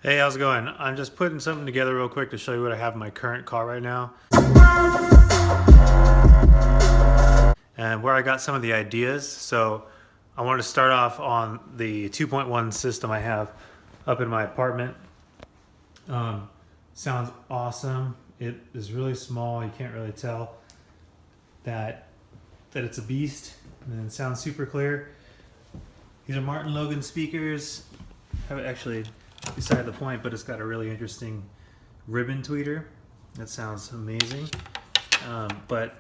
Hey, how's it going? I'm just putting something together real quick to show you what I have in my current car right now. And where I got some of the ideas. So I wanted to start off on the 2.1 system I have up in my apartment. Sounds awesome. It is really small. You can't really tell that it's a beast. And it sounds super clear. These are Martin Logan speakers. Actually, beside the point, but it's got a really interesting ribbon tweeter. That sounds amazing. But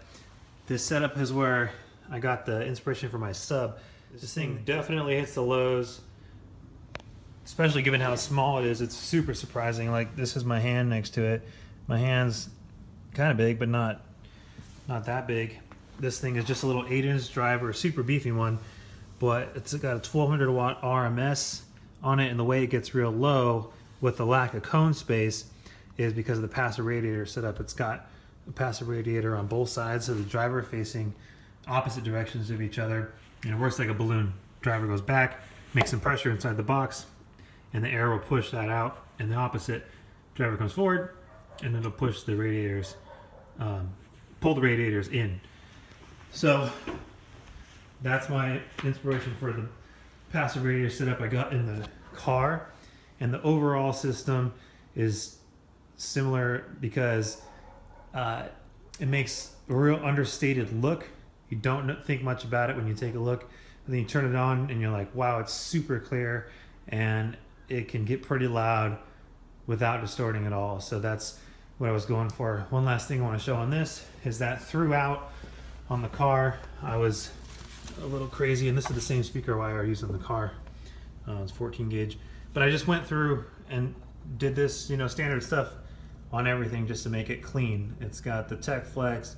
this setup is where I got the inspiration for my sub. This thing definitely hits the lows, especially given how small it is. It's super surprising. Like, this is my hand next to it. My hand's kind of big, but not that big. This thing is just a little 8-inch driver, a super beefy one, but it's got a 1200 watt RMS on it, and the way it gets real low with the lack of cone space is because of the passive radiator setup. It's got a passive radiator on both sides of the driver facing opposite directions of each other, and it works like a balloon. Driver goes back, makes some pressure inside the box, and the air will push that out, and the opposite driver comes forward, and it'll push the radiators, pull the radiators in. So that's my inspiration for the passive radiator setup I got in the car, and the overall system is similar because it makes a real understated look. You don't think much about it when you take a look, and then you turn it on and you're like, wow, it's super clear, and it can get pretty loud without distorting at all. So that's what I was going for. One last thing I want to show on this is that throughout on the car I was a little crazy, and this is the same speaker wire I use in the car. It's 14 gauge, but I just went through and did this, standard stuff on everything just to make it clean. It's got the Tech Flex,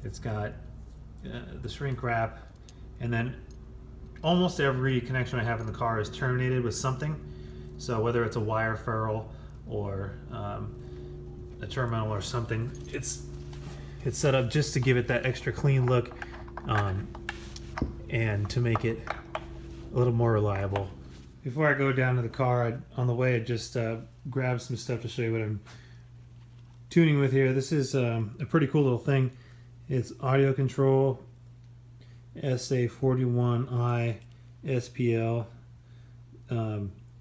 it's got the shrink wrap, and then almost every connection I have in the car is terminated with something. So whether it's a wire ferrule or a terminal or something, it's set up just to give it that extra clean look, and to make it a little more reliable. Before I go down to the car, on the way I just grabbed some stuff to show you what I'm tuning with here. This is a pretty cool little thing. It's AudioControl SA41i SPL.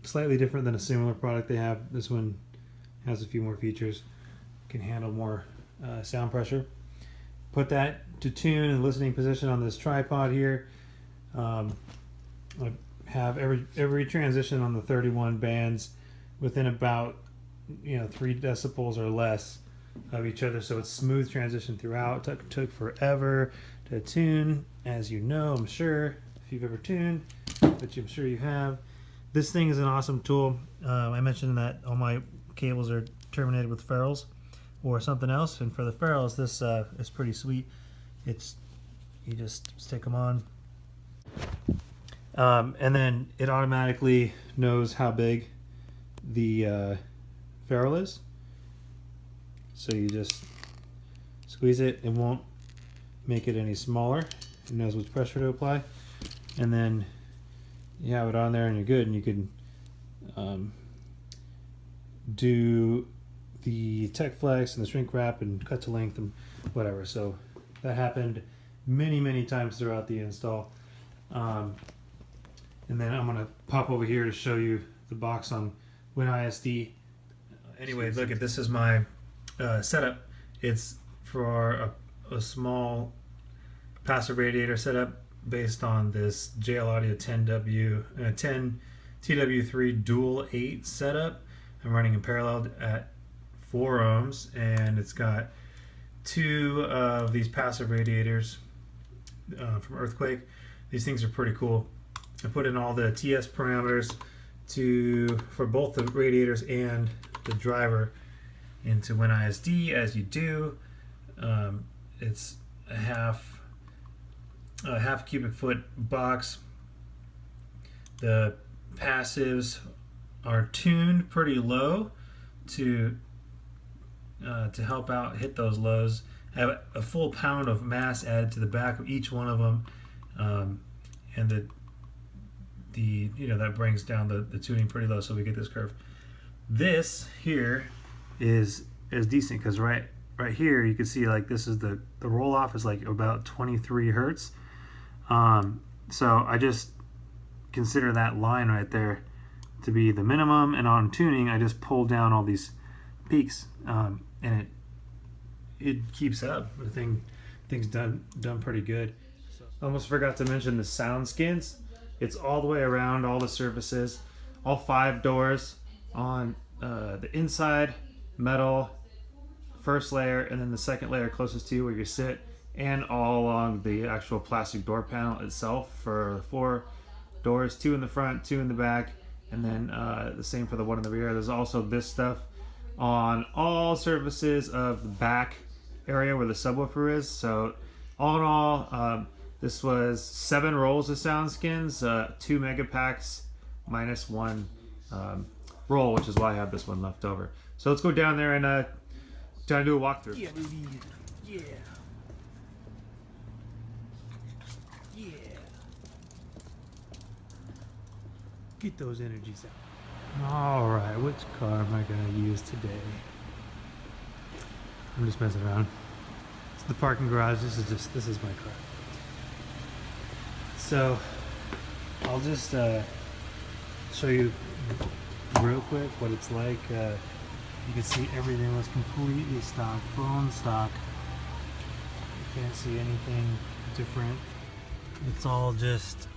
Slightly different than a similar product they have. This one has a few more features, can handle more sound pressure. Put that to tune and listening position on this tripod here. I have every transition on the 31 bands within about 3 decibels or less of each other, so it's smooth transition throughout. Took forever to tune, as you know, I'm sure, if you've ever tuned, which I'm sure you have. This thing is an awesome tool. I mentioned that all my cables are terminated with ferrules or something else, and for the ferrules, this is pretty sweet. You just stick them on, and then it automatically knows how big the ferrule is. So you just squeeze it, it won't make it any smaller. It knows which pressure to apply, and then you have it on there and you're good, and you can do the Tech Flex and the shrink wrap and cut to length and whatever. So that happened many times throughout the install. And then I'm gonna pop over here to show you the box on WinISD. Anyway, look at this is my setup. It's for a small passive radiator setup based on this JL Audio TW10-d8 setup. I'm running in parallel at 4 ohms, and it's got 2 of these passive radiators from Earthquake. These things are pretty cool. I put in all the TS parameters for both the radiators and the driver into WinISD, as you do. It's a half cubic foot box. The passives are tuned pretty low to help out hit those lows. I have a full pound of mass added to the back of each one of them, and that brings down the tuning pretty low, so we get this curve. This here is decent because right here you can see like this is the roll off is like about 23 hertz. So I just consider that line right there to be the minimum, and on tuning I just pull down all these peaks, and it keeps up. The thing's done pretty good. I almost forgot to mention the sound skins. It's all the way around all the surfaces, all 5 doors on the inside, metal, first layer, and then the second layer closest to you where you sit, and all along the actual plastic door panel itself for 4 doors, 2 in the front, 2 in the back, and then the same for the one in the rear. There's also this stuff on all surfaces of the back area where the subwoofer is. So all in all, this was 7 rolls of sound skins, 2 mega packs minus 1 roll, which is why I have this one left over. So let's go down there and try to do a walkthrough. Yeah, baby. Yeah. Yeah. Get those energies out. Alright, which car am I going to use today? I'm just messing around. It's the parking garage. This is my car. So I'll just show you real quick what it's like. You can see everything was completely stock, bone stock. You can't see anything different. It's all just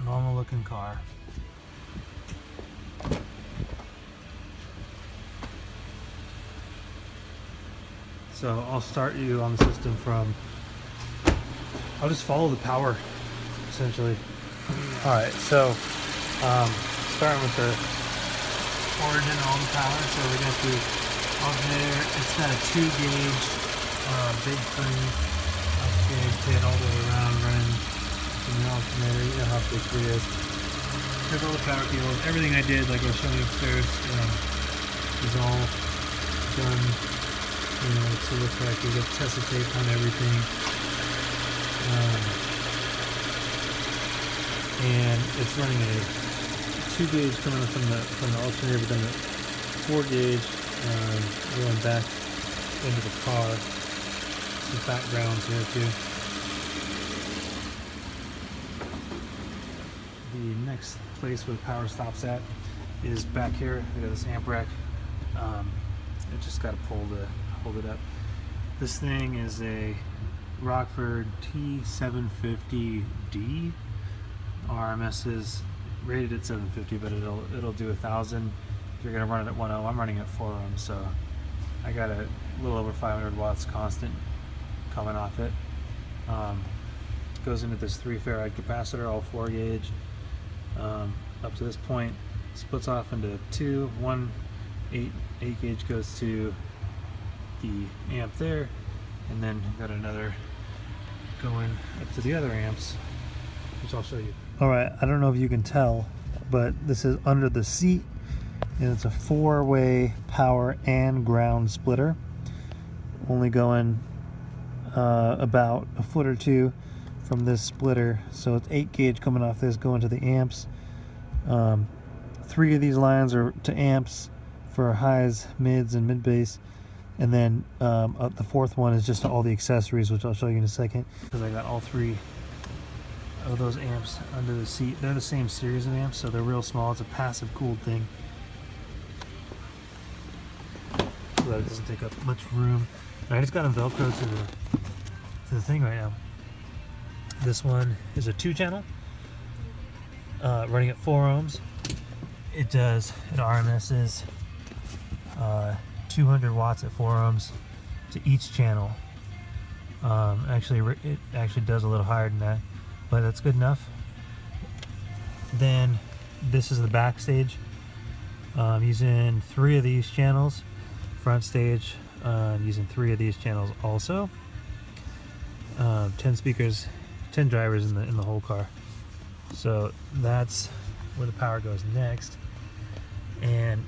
normal looking car. So I'll start you on the system from, I'll just follow the power essentially. Alright, so starting with the origin, all the power. So we got the alternator. It's got a 2-gauge Big 3 upgauge kit all the way around running from the alternator. You know how Big 3 is. Took all the power cables. Everything I did, like I was showing you upstairs, is all done. You know, to look like we got Tessa tape on everything. And it's running a 2-gauge coming up from the alternator, but then a 4-gauge going back into the car. Some backgrounds here too. The next place where the power stops at is back here. We got this amp rack. It just got to pull to hold it up. This thing is a Rockford T750D. RMS is rated at 750, but it'll do 1,000 if you're gonna run it at 1.0. I'm running at 4 ohms, so I got a little over 500 watts constant coming off it. Goes into this 3 Farad capacitor, all 4-gauge. Up to this point, splits off into 2. 1 8-gauge goes to the amp there, and then got another going up to the other amps, which I'll show you. Alright, I don't know if you can tell, but this is under the seat, and it's a 4-way power and ground splitter, only going about a foot or 2 from this splitter. So it's 8-gauge coming off this, going to the amps. 3 of these lines are to amps for highs, mids, and mid bass, and then the 4th one is just to all the accessories, which I'll show you in a second, because I got all 3 of those amps under the seat. They're the same series of amps, so they're real small. It's a passive cooled thing, so that it doesn't take up much room. And I just got them velcroed to the thing right now. This one is a 2-channel, running at 4 ohms. It RMS's 200 watts at 4 ohms to each channel. It actually does a little higher than that, but that's good enough. Then this is the backstage. Using 3 of these channels. Front stage, using 3 of these channels also. 10 speakers, 10 drivers in the whole car. So that's where the power goes next. And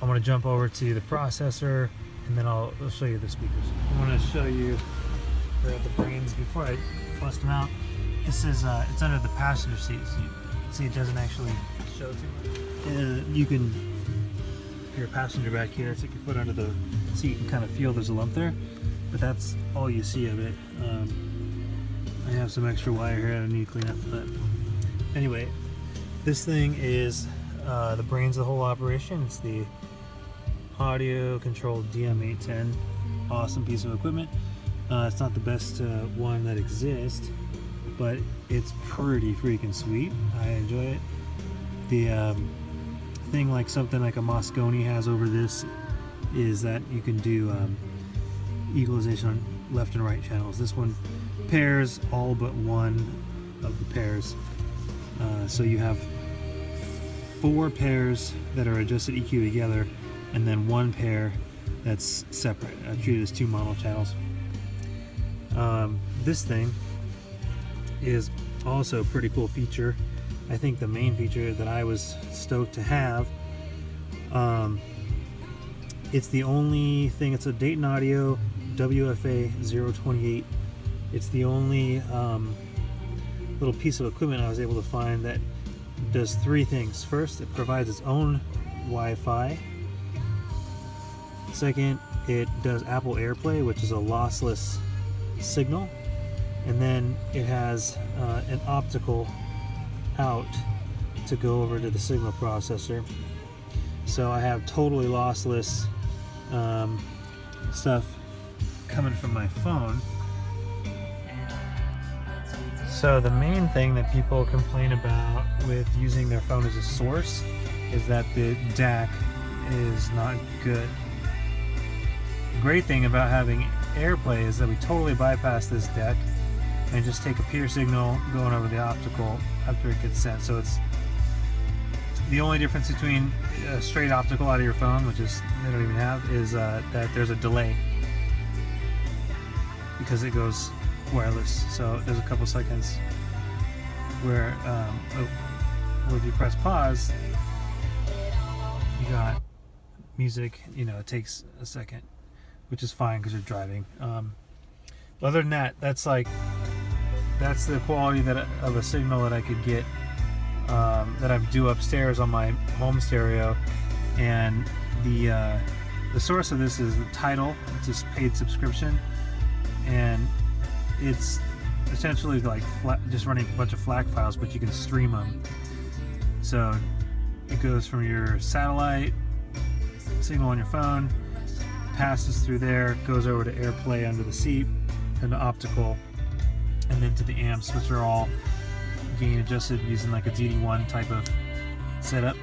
I'm going to jump over to the processor, and then I'll show you the speakers. I'm going to show you the brains before I bust them out. This is it's under the passenger seat, so you see it doesn't actually show too much. you can, if you're a passenger back here, stick your foot under the seat, you can kind of feel there's a lump there, but that's all you see of it. I have some extra wire here I need to clean up, but anyway, this thing is the brains of the whole operation. It's the AudioControl DM810. Awesome piece of equipment. It's not the best one that exists, but it's pretty freaking sweet. I enjoy it. The thing, like something like a Moscone has over this, is that you can do equalization on left and right channels. This one pairs all but one of the pairs. So you have 4 pairs that are adjusted EQ together, and then 1 pair that's separate. I treat it as 2 mono channels. This thing is also a pretty cool feature. I think the main feature that I was stoked to have, it's the only thing, it's a Dayton Audio WFA 028. It's the only little piece of equipment I was able to find that does 3 things. First, it provides its own Wi-Fi. Second, it does Apple AirPlay, which is a lossless signal. And then it has an optical out to go over to the signal processor. So I have totally lossless stuff coming from my phone. So the main thing that people complain about with using their phone as a source is that the DAC is not good. The great thing about having AirPlay is that we totally bypass this DAC and just take a pure signal going over the optical after it gets sent. So it's the only difference between a straight optical out of your phone, which is they don't even have, is that there's a delay because it goes wireless. So there's a couple seconds where if you press pause, you got music, you know, it takes a second, which is fine because you're driving. Other than that, that's the quality of a signal that I could get that I do upstairs on my home stereo. And the source of this is the Tidal. It's a paid subscription, and it's essentially like just running a bunch of FLAC files, but you can stream them. So it goes from your satellite signal on your phone, passes through there, goes over to AirPlay under the seat, and the optical, and then to the amps, which are all gain adjusted using like a DD1 type of setup.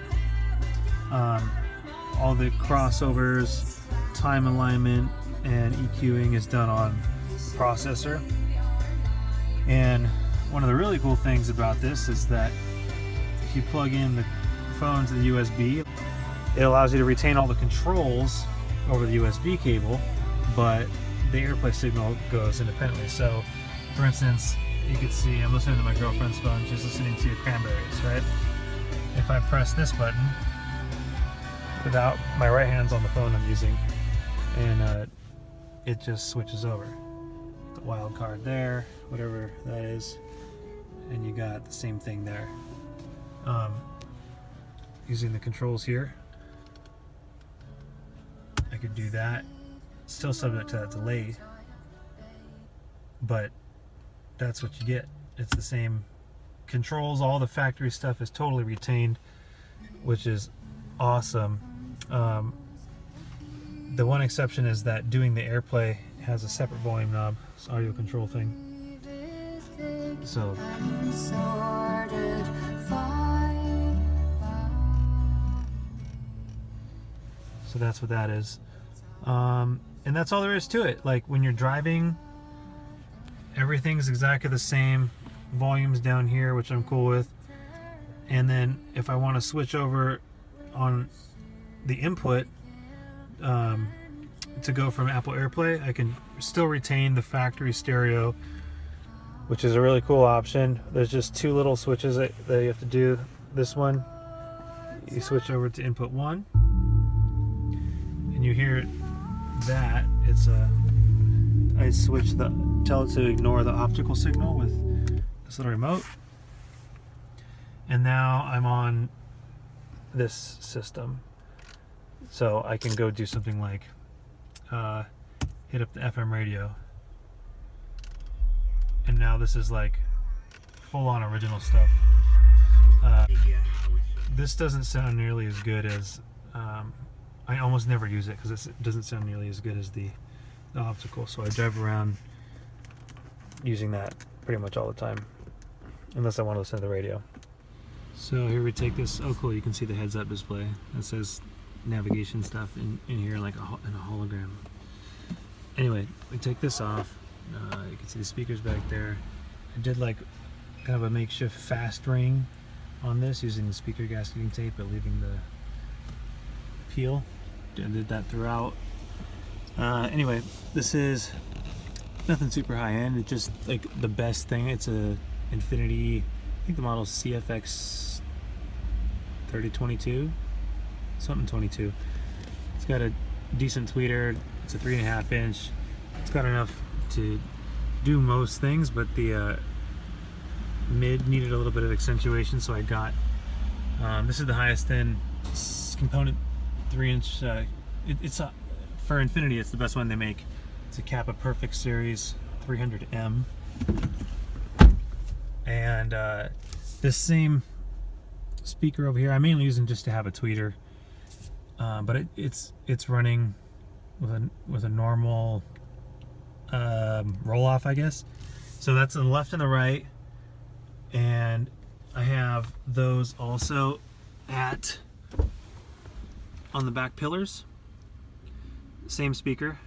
All the crossovers, time alignment, and EQing is done on the processor. And one of the really cool things about this is that if you plug in the phone to the USB, it allows you to retain all the controls over the USB cable, but the AirPlay signal goes independently. So, for instance, you can see I'm listening to my girlfriend's phone. She's listening to Cranberries, right? If I press this button, without my right hand's on the phone I'm using, and it just switches over. The wild card there, whatever that is, and you got the same thing there. Using the controls here, I could do that, still subject to that delay, but that's what you get. It's the same controls, all the factory stuff is totally retained, which is awesome. The one exception is that doing the AirPlay has a separate volume knob. It's an audio control thing. So that's what that is. And that's all there is to it. Like when you're driving, everything's exactly the same. Volume's down here, which I'm cool with. And then if I want to switch over on the input to go from Apple AirPlay, I can still retain the factory stereo, which is a really cool option. There's just 2 little switches that you have to do. This one, you switch over to input 1, and you hear that it's I switch tell it to ignore the optical signal with this little remote, and now I'm on this system. So I can go do something like hit up the FM radio. And now this is like full-on original stuff. This doesn't sound nearly as good as, I almost never use it because it doesn't sound nearly as good as the optical. So I drive around using that pretty much all the time, unless I want to listen to the radio. So here we take this, oh cool, you can see the heads-up display. That says navigation stuff in here like in a hologram. Anyway, we take this off. You can see the speakers back there. I did like kind of a makeshift fast ring on this using the speaker gasketing tape but leaving the peel. I did that throughout. Anyway, this is nothing super high end. It's just like the best thing. It's a Infinity, I think the model is CFX 3022, something 22. It's got a decent tweeter. It's a 3.5 inch. It's got enough to do most things, but the mid needed a little bit of accentuation, so I got this is the highest end component 3-inch. It's for Infinity, it's the best one they make. It's a Kappa Perfect Series 300M, and this same speaker over here I'm mainly using just to have a tweeter, but it's running with a normal roll off, I guess. So that's on the left and the right, and I have those also on the back pillars. Same speaker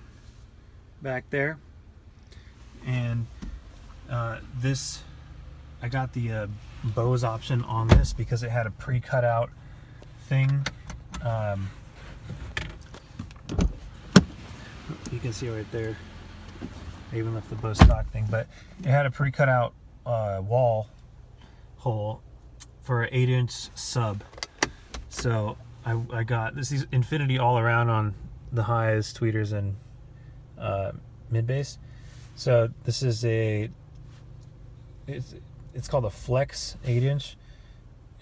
back there, and this, I got the Bose option on this because it had a pre-cut out thing. You can see right there, I even left the Bose stock thing, but it had a pre-cut out wall hole for an 8-inch sub. So I got this is Infinity all around on the highs, tweeters, and mid bass. So this is it's called a Flex 8-inch,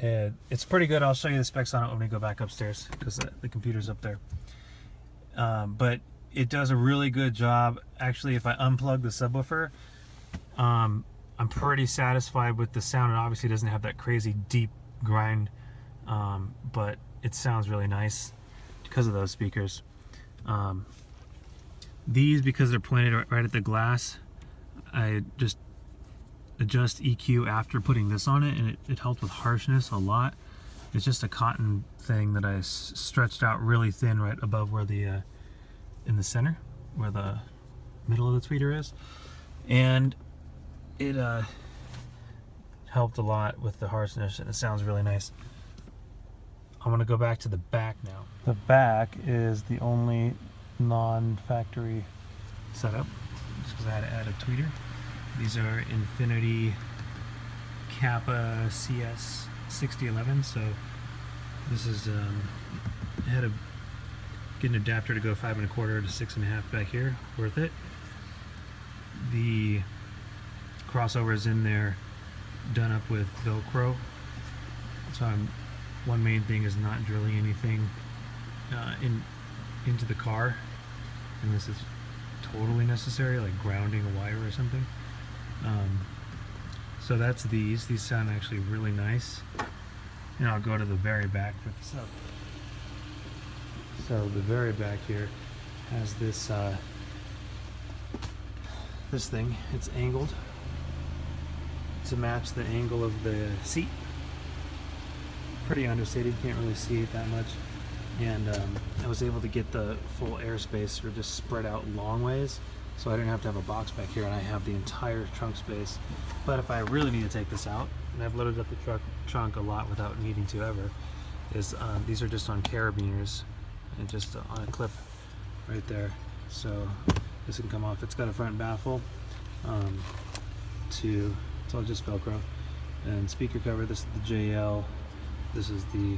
and it's pretty good. I'll show you the specs on it when we go back upstairs because the computer's up there. But it does a really good job. Actually, if I unplug the subwoofer, I'm pretty satisfied with the sound. It obviously doesn't have that crazy deep grind, but it sounds really nice because of those speakers. These, because they're pointed right at the glass, I just adjust EQ after putting this on it, and it helped with harshness a lot. It's just a cotton thing that I stretched out really thin right above where the in the center where the middle of the tweeter is, and it helped a lot with the harshness, and it sounds really nice. I'm going to go back to the back now. The back is the only non-factory setup, just because I had to add a tweeter. These are Infinity Kappa CS 6011, so this is I had to get an adapter to go 5 1/4 to 6 1/2 back here. Worth it. The crossover is in there, done up with Velcro. So one main thing is not drilling anything into the car, and this is totally necessary, like grounding a wire or something. So that's these sound actually really nice, and I'll go to the very back for this up. So the very back here has this this thing. It's angled to match the angle of the seat. Pretty understated, can't really see it that much. And I was able to get the full airspace for just spread out long ways, so I didn't have to have a box back here, and I have the entire trunk space. But if I really need to take this out, and I've loaded up the trunk a lot without needing to ever, is these are just on carabiners and just on a clip right there. So this can come off. It's got a front baffle it's all just Velcro, and speaker cover. This is the JL. This is the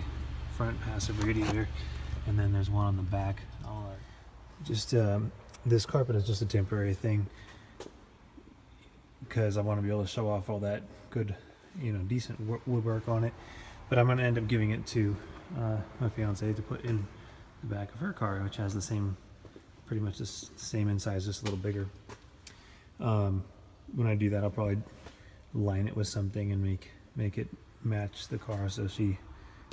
front passive radiator, and then there's one on the back. Just this carpet is just a temporary thing because I want to be able to show off all that good, decent woodwork on it. But I'm going to end up giving it to my fiance to put in the back of her car, which has the same, pretty much the same in size, just a little bigger. When I do that, I'll probably line it with something and make it match the car so she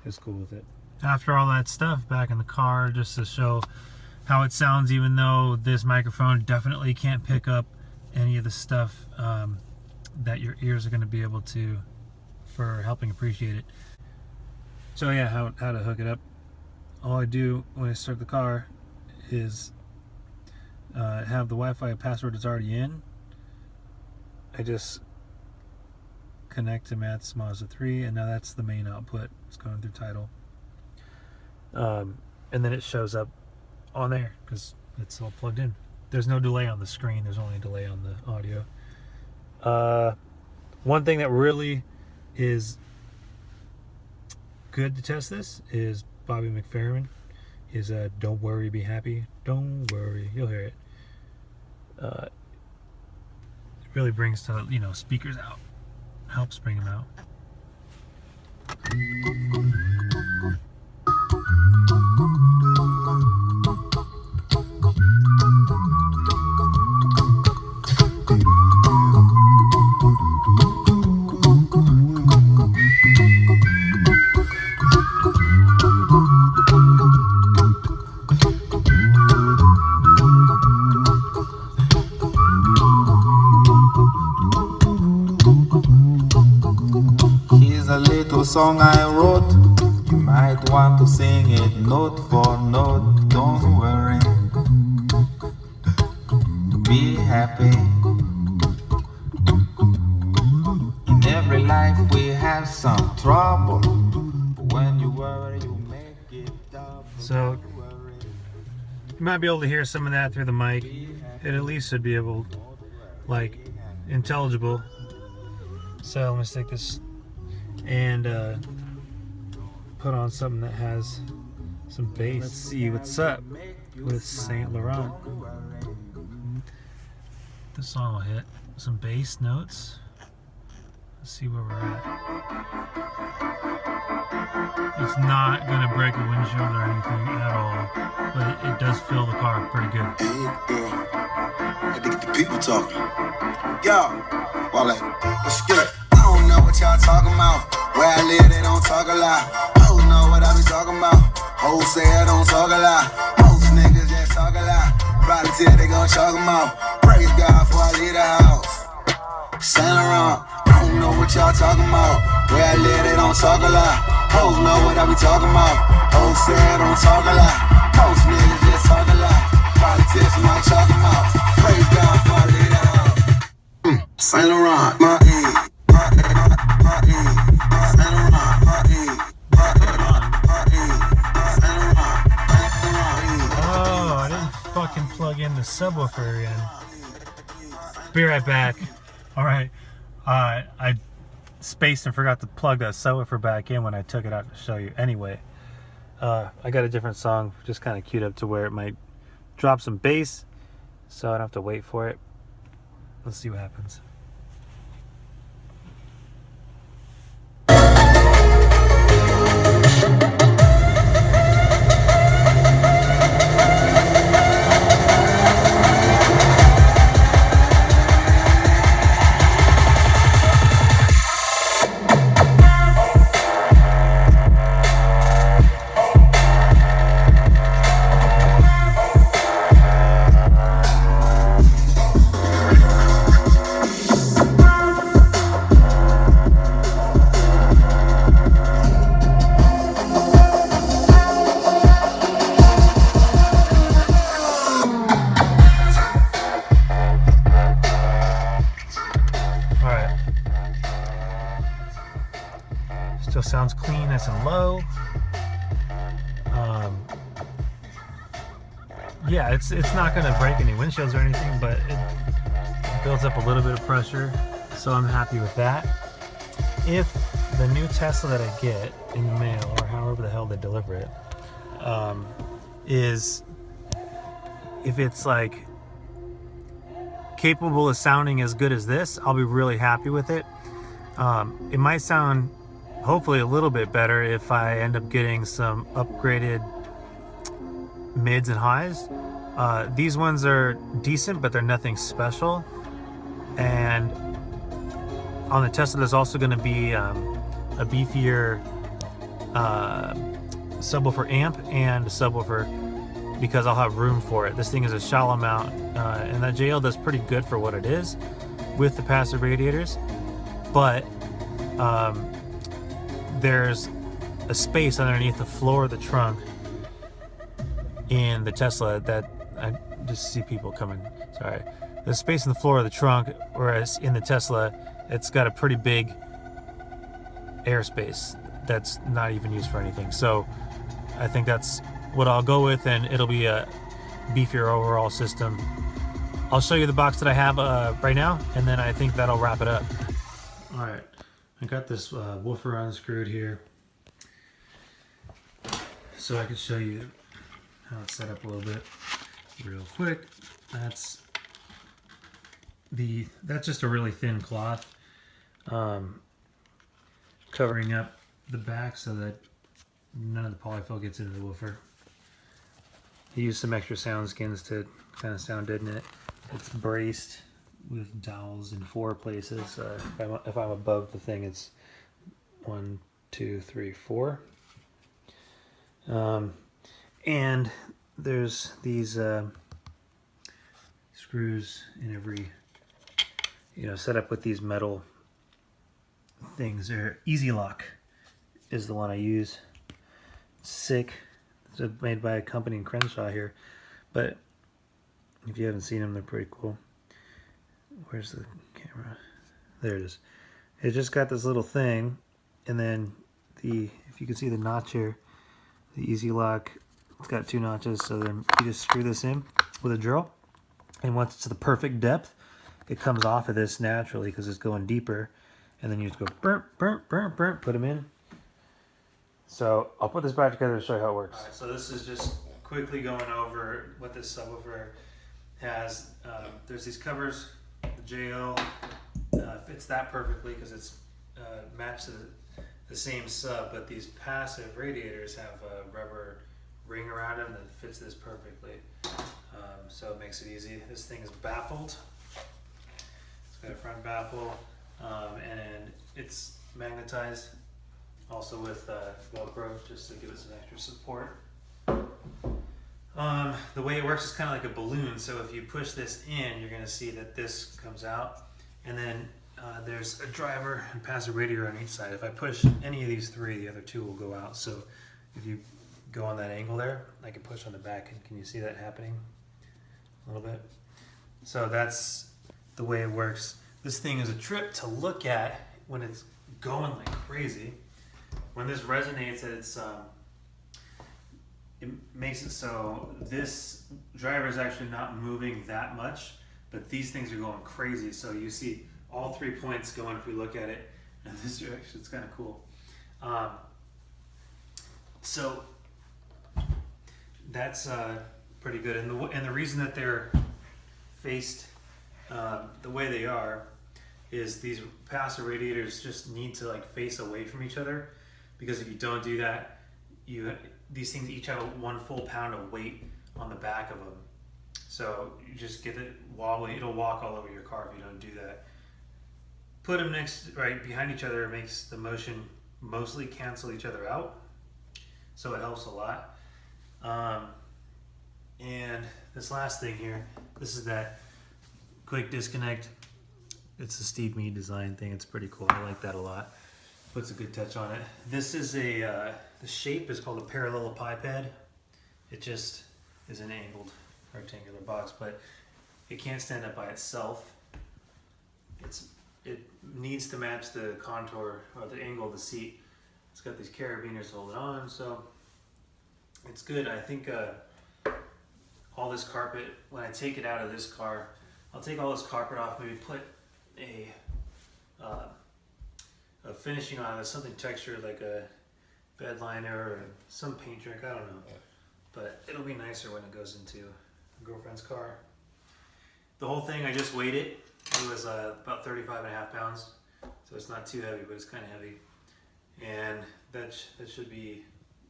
is cool with it. After all that stuff back in the car, just to show how it sounds, even though this microphone definitely can't pick up any of the stuff that your ears are going to be able to, for helping appreciate it. So yeah, how to hook it up. All I do when I start the car is have the Wi-Fi password that's already in. I just connect to Matt's Mazda 3, and now that's the main output. It's going through Tidal. And then it shows up on there because it's all plugged in. There's no delay on the screen, there's only a delay on the audio. One thing that really is good to test this is Bobby McFerrin is "Don't Worry, Be Happy." Don't worry, you'll hear it. It really brings to, you know, speakers out, helps bring them out. Song I wrote, you might want to sing it note for note. Don't worry, be happy. In every life we have some trouble, but when you worry you make it double. So you might be able to hear some of that through the mic. It at least should be able, like, intelligible. So let me stick this and put on something that has some bass. Let's see what's up with Saint Laurent. This song will hit some bass notes. Let's see where we're at. It's not gonna break a windshield or anything at all, but it does fill the car pretty good. Had to get the people talking. Yo, well, let's get it. I don't know what y'all talking about. Where I live, they don't talk a lot. Hoes know what I be talking about. Hoes say I don't talk a lot. Most niggas just talk a lot. Probably till they gon' chalk them out. Praise God before I leave the house. Saint Laurent, I don't know what y'all talking about. Where I live, they don't talk a lot. Hoes know what I be talking about. Hoes say I don't talk a lot. Most niggas just talk a lot. Probably till somebody chalk them out. Praise God before I leave the house. Saint Laurent, my E. Oh, I didn't fucking plug in the subwoofer in. Be right back. Alright, I spaced and forgot to plug that subwoofer back in when I took it out to show you. Anyway, I got a different song just kind of queued up to where it might drop some bass, so I don't have to wait for it. Let's see what happens. Still sounds clean, nice and low. Yeah, it's not going to break any windshields or anything, but it builds up a little bit of pressure, so I'm happy with that. If the new Tesla that I get in the mail, or however the hell they deliver it, is if it's like capable of sounding as good as this, I'll be really happy with it. It might sound hopefully a little bit better if I end up getting some upgraded mids and highs. These ones are decent, but they're nothing special. And on the Tesla, there's also going to be a beefier subwoofer amp and a subwoofer, because I'll have room for it. This thing is a shallow mount, and that JL does pretty good for what it is with the passive radiators. But there's a space underneath the floor of the trunk in the Tesla that I just see people coming. Sorry. There's space in the floor of the trunk, whereas in the Tesla, it's got a pretty big airspace that's not even used for anything. So I think that's what I'll go with, and it'll be a beefier overall system. I'll show you the box that I have right now, and then I think that'll wrap it up. All right, I got this woofer unscrewed here, so I can show you how it's set up a little bit real quick. That's just a really thin cloth covering up the back so that none of the polyfill gets into the woofer. I used some extra sound skins to kind of sound deaden it. It's braced with dowels in 4 places. If I'm above the thing, it's 1, 2, 3, 4. And there's these screws in every, set up with these metal things. They're Easy Lock is the one I use. Sick. It's made by a company in Crenshaw here, but if you haven't seen them, they're pretty cool. Where's the camera? There it is. It just got this little thing, and then if you can see the notch here, the Easy Lock, it's got 2 notches, so then you just screw this in with a drill, and once it's the perfect depth, it comes off of this naturally because it's going deeper, and then you just go burp, burp, burp, burp, put them in. So I'll put this back together to show you how it works. All right, so this is just quickly going over what this subwoofer has. There's these covers. The JL fits that perfectly because it's matched to the same sub, but these passive radiators have a rubber ring around them that fits this perfectly. So it makes it easy. This thing is baffled. It's got a front baffle, and it's magnetized. Also with Velcro, just to give it some extra support. The way it works is kind of like a balloon, so if you push this in, you're going to see that this comes out, and then there's a driver and passive radiator on each side. If I push any of these 3, the other 2 will go out. So if you go on that angle there, I can push on the back, and can you see that happening a little bit? So that's the way it works. This thing is a trip to look at when it's going like crazy. When this resonates, it makes it so this driver is actually not moving that much, but these things are going crazy. So you see all 3 points going if we look at it in this direction. It's kind of cool. So that's pretty good. And the reason that they're faced the way they are is these passive radiators just need to face away from each other. Because if you don't do that, these things each have 1 full pound of weight on the back of them. So you just get it wobbling. It'll walk all over your car if you don't do that. Put them right behind each other. It makes the motion mostly cancel each other out. So it helps a lot. And this last thing here, this is that quick disconnect. It's a Steve Mead design thing. It's pretty cool. I like that a lot. Puts a good touch on it. This is the shape is called a parallelepiped. It just is an angled rectangular box, but it can't stand up by itself. It needs to match the contour or the angle of the seat. It's got these carabiners to hold it on, so it's good. I think all this carpet, when I take it out of this car, I'll take all this carpet off, maybe put a finishing on it, something textured like a bed liner or some paint trick, I don't know. But it'll be nicer when it goes into a girlfriend's car. The whole thing, I just weighed it. It was about 35.5 pounds. So it's not too heavy, but it's kind of heavy. and that should be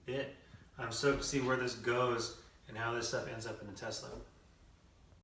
it. I'm stoked to see where this goes and how this stuff ends up in the Tesla.